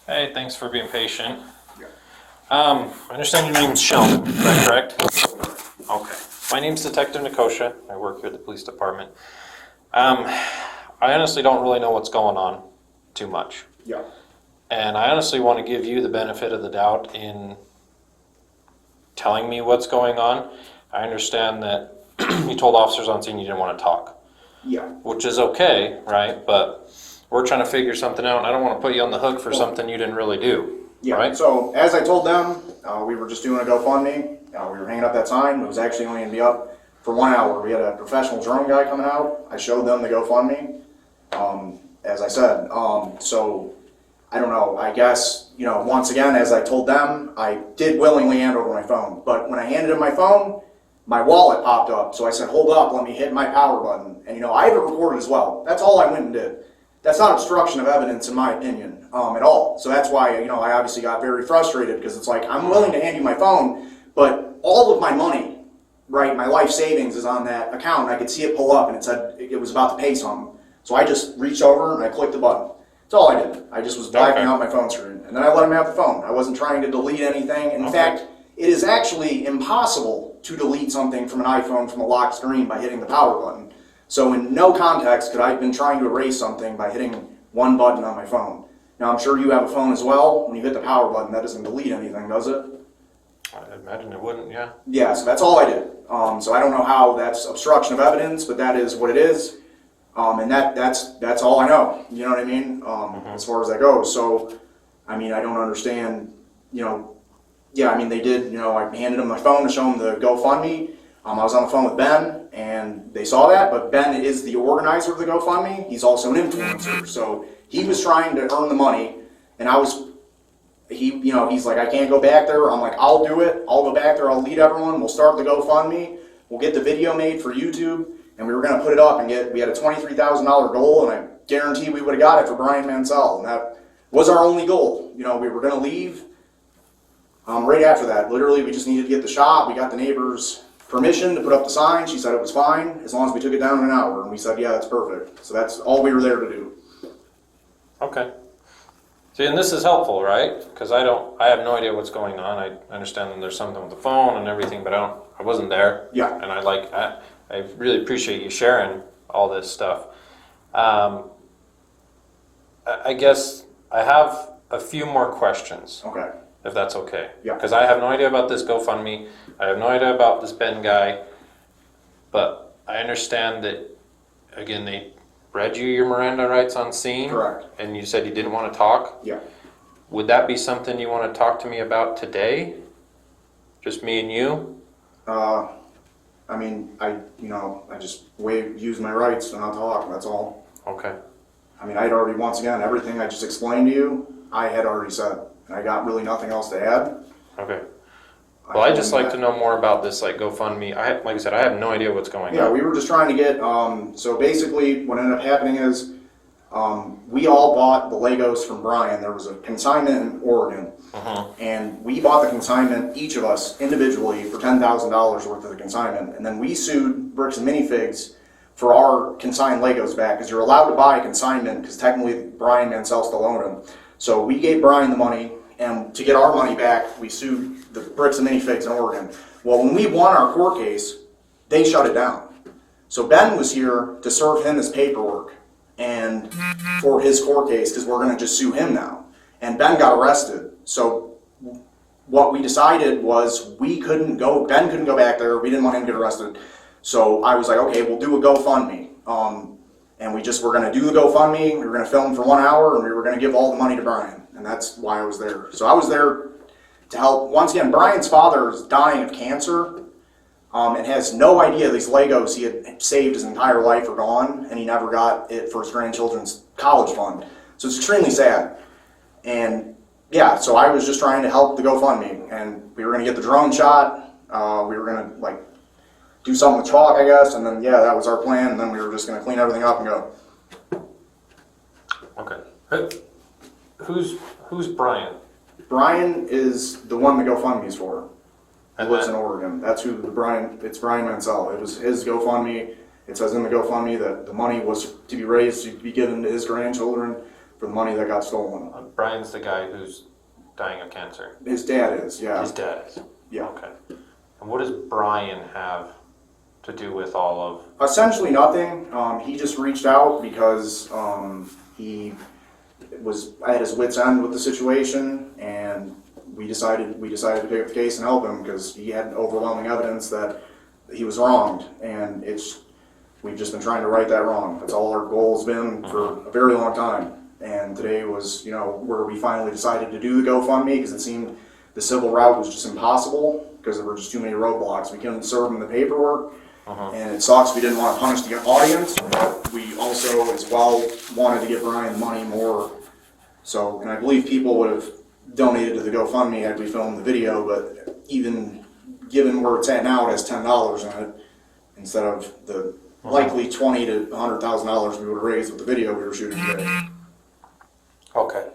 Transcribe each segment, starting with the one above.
Hey, thanks for being patient. I understand your name's Sheldon, is that correct? Okay. My name's Detective Nicosia. I work here at the police department. I honestly don't really know what's going on too much. Yeah. And I honestly want to give you the benefit of the doubt in telling me what's going on. I understand that you told officers on scene you didn't want to talk. Yeah. Which is okay, right? But we're trying to figure something out, and I don't want to put you on the hook for something you didn't really do. Yeah. Right? So as I told them, we were just doing a GoFundMe. We were hanging up that sign. It was actually only going to be up for 1 hour. We had a professional drone guy coming out. I showed them the GoFundMe. As I said, so I don't know. I guess, once again, as I told them, I did willingly hand over my phone. But when I handed him my phone, my wallet popped up. So I said, hold up, let me hit my power button. And, I have it recorded as well. That's all I went and did. That's not obstruction of evidence, in my opinion, at all. So that's why, I obviously got very frustrated, because it's like, I'm willing to hand you my phone, but all of my money, right, my life savings is on that account. I could see it pull up, and it said it was about to pay something. So I just reached over and I clicked the button. That's all I did. I just was blacking out my phone screen. And then I let him have the phone. I wasn't trying to delete anything. In fact, it is actually impossible to delete something from an iPhone from a locked screen by hitting the power button. So in no context could I have been trying to erase something by hitting one button on my phone. Now I'm sure you have a phone as well. When you hit the power button, that doesn't delete anything, does it? I imagine it wouldn't, yeah. Yeah, so that's all I did. So I don't know how that's obstruction of evidence, but that is what it is. And that's all I know. You know what I mean? As far as that goes. So, I don't understand, they did, I handed them my phone to show them the GoFundMe. I was on the phone with Ben, and they saw that, but Ben is the organizer of the GoFundMe. He's also an influencer. So he was trying to earn the money, and he's like, I can't go back there. I'm like, I'll do it. I'll go back there. I'll lead everyone. We'll start the GoFundMe. We'll get the video made for YouTube, and we were going to put it up and we had a $23,000 goal, and I guarantee we would have got it for Brian Mansell, and that was our only goal. We were going to leave right after that. Literally, we just needed to get the shot. We got the neighbor's permission to put up the sign. She said it was fine as long as we took it down in an hour, and we said, yeah, that's perfect. So that's all we were there to do. Okay. See, and this is helpful, right? Because I have no idea what's going on. I understand that there's something with the phone and everything, but I wasn't there. Yeah. And I really appreciate you sharing all this stuff. I guess I have a few more questions. Okay. If that's okay. Yeah. Because I have no idea about this GoFundMe. I have no idea about this Ben guy. But I understand that, again, they read you your Miranda rights on scene. Correct. And you said you didn't want to talk. Yeah. Would that be something you want to talk to me about today? Just me and you? I just use my rights and I'll talk, that's all. Okay. I'd already, once again, everything I just explained to you, I had already said. And I got really nothing else to add. Okay. Well, I'd just like to know more about this, GoFundMe. Like I said, I have no idea what's going on. Yeah, we were just trying to get, so basically what ended up happening is, we all bought the Legos from Brian. There was a consignment in Oregon. And we bought the consignment, each of us, individually, for $10,000 worth of the consignment. And then we sued Bricks and Minifigs for our consigned Legos back, because you're allowed to buy a consignment, because technically Brian Mansell still owned them. So we gave Brian the money, and to get our money back, we sued the Bricks and Minifigs in Oregon. Well, when we won our court case, they shut it down. So Ben was here to serve him his paperwork and for his court case, because we're going to just sue him now. And Ben got arrested. So what we decided was Ben couldn't go back there. We didn't want him to get arrested. So I was like, okay, we'll do a GoFundMe. And we're going to do the GoFundMe. We were going to film for 1 hour, and we were going to give all the money to Brian. And that's why I was there. So I was there to help. Once again, Brian's father is dying of cancer and has no idea these Legos he had saved his entire life are gone, and he never got it for his grandchildren's college fund. So it's extremely sad. And yeah, so I was just trying to help the GoFundMe. And we were going to get the drone shot. We were going to do something with chalk, I guess, and then, yeah, that was our plan, and then we were just going to clean everything up and go. Okay. Who's Brian? Brian is the one the GoFundMe's for. He And lives in Oregon. That's it's Brian Mansell. It was his GoFundMe, It says in the GoFundMe that the money was to be raised to be given to his grandchildren for the money that got stolen. Brian's the guy who's dying of cancer. His dad is, yeah. His dad is. Yeah. Okay. And what does Brian have to do with all of? Essentially nothing. He just reached out because he was at his wit's end with the situation, and we decided to pick up the case and help him because he had overwhelming evidence that he was wronged, and we've just been trying to right that wrong. That's all our goal has been for a very long time. And today was, where we finally decided to do the GoFundMe because it seemed the civil route was just impossible because there were just too many roadblocks. We couldn't serve him the paperwork, and it sucks. We didn't want to punish the audience, but we also, as well, wanted to give Brian the money more. So, and I believe people would have donated to the GoFundMe had we filmed the video, but even given where it's at now, it has $10 in it instead of the likely $20,000 to $100,000 we would have raised with the video we were shooting today. Okay.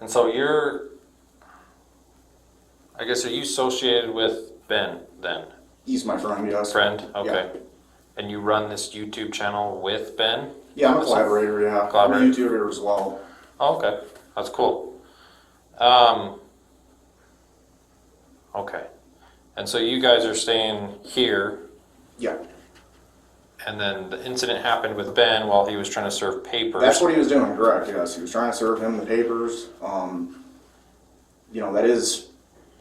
And so I guess, are you associated with Ben then? He's my friend, yes. Friend? Okay. Yeah. And you run this YouTube channel with Ben? Yeah, I'm a collaborator, yeah. Collaborator. I'm a YouTuber as well. Oh, okay. That's cool. Okay. And so you guys are staying here, Yeah. and then the incident happened with Ben while he was trying to serve papers. That's what he was doing, correct, yes. He was trying to serve him the papers. That is,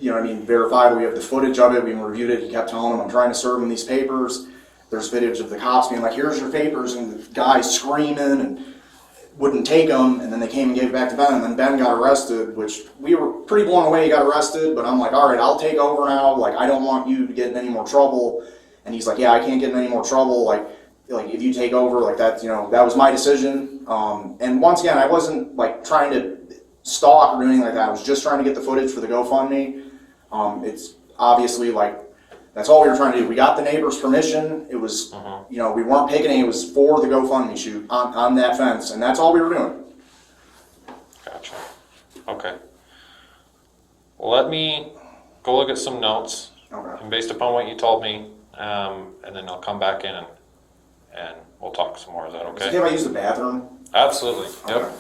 verifiable. We have the footage of it. We reviewed it. He kept telling him, I'm trying to serve him these papers. There's footage of the cops being like, here's your papers, and the guy screaming and wouldn't take them, and then they came and gave it back to Ben, and then Ben got arrested, which we were pretty blown away he got arrested, but I'm like, all right, I'll take over now. Like, I don't want you to get in any more trouble. And he's like, yeah, I can't get in any more trouble. Like if you take over, like that, that was my decision. And once again, I wasn't like trying to stalk or anything like that. I was just trying to get the footage for the GoFundMe. It's obviously like, that's all we were trying to do. We got the neighbor's permission. It was, we weren't picketing. It was for the GoFundMe shoot on that fence. And that's all we were doing. Gotcha. Okay. Well, let me go look at some notes. Okay. And based upon what you told me, and then I'll come back in and we'll talk some more. Is that Is it okay? okay if I use the bathroom? Absolutely. Yep. Okay.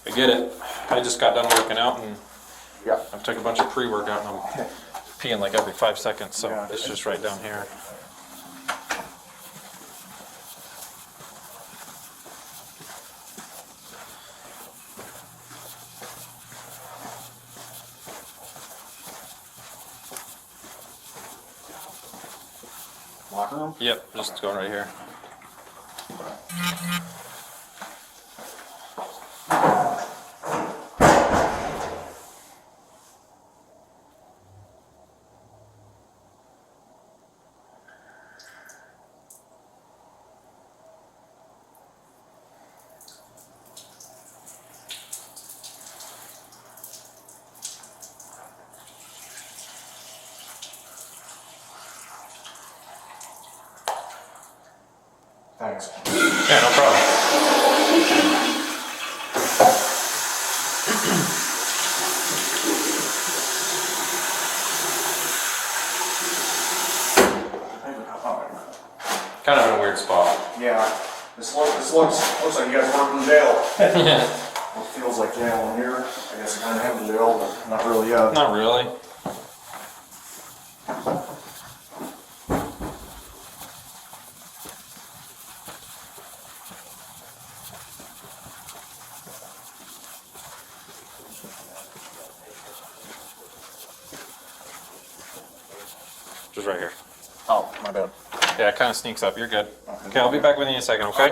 I get it. I just got done working out and Yeah. I took a bunch of pre-workout and I'm peeing like every 5 seconds, so Yeah. it's just right down here. Locker room? Yep, just going right here. Thanks. Yeah, no problem. Kind of in a weird spot. Yeah. This looks like you guys work in jail. Yeah. It feels like jail in here. I guess I kind of am in jail, but not really yet. Not really. Just right here. Oh, my bad. Yeah, it kind of sneaks up. You're good. Okay, I'll be back with you in a second, okay?